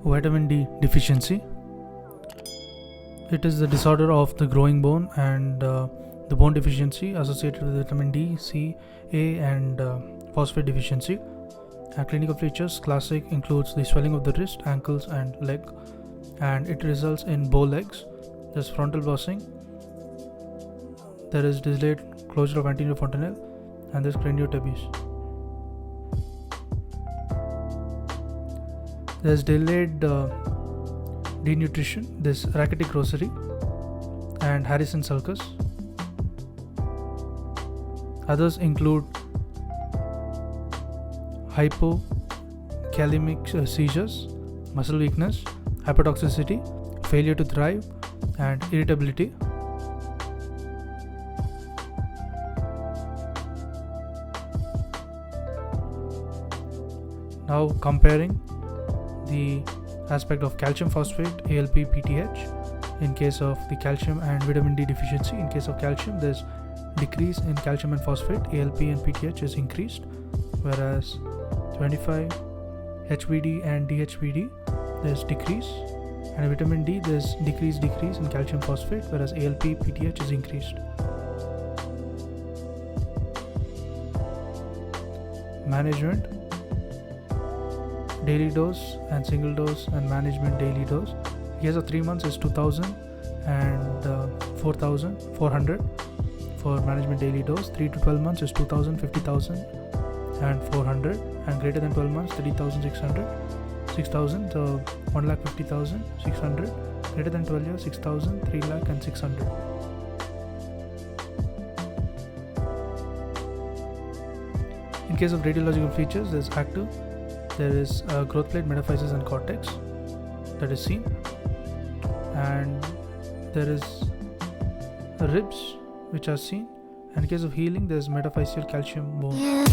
Vitamin D deficiency. It is the disorder of the growing bone and the bone deficiency associated with vitamin D, C, A and phosphate deficiency. Clinical features classic includes the swelling of the wrist, ankles and leg, and it results in bow legs. There's frontal bruising, there is delayed closure of anterior fontanelle, and there's craniotabes. There's delayed denutrition, there's rachitic rosary and Harrison sulcus. Others include hypokalemic seizures, muscle weakness, hypotoxicity, failure to thrive, and irritability. Now comparing the aspect of calcium phosphate, ALP, PTH in case of the calcium, and vitamin D deficiency. In case of calcium, there's decrease in calcium and phosphate, ALP and PTH is increased, whereas 25 HBD and DHBD there's decrease, and vitamin D there's decrease in calcium phosphate, whereas ALP, PTH is increased. Management: daily dose and single dose, and management daily dose. In case of 3 months is 2000 and 4400 for management daily dose. 3 to 12 months is 2000, 50,000 and 400, and greater than 12 months 30,600, 6,000, so 1,50,000, 600, greater than 12 years 6,000, 3 lakh and 600. In case of radiological features, there is active, there is growth plate, metaphysis and cortex that is seen, and there is ribs which are seen, and in case of healing there is metaphyseal calcium bone.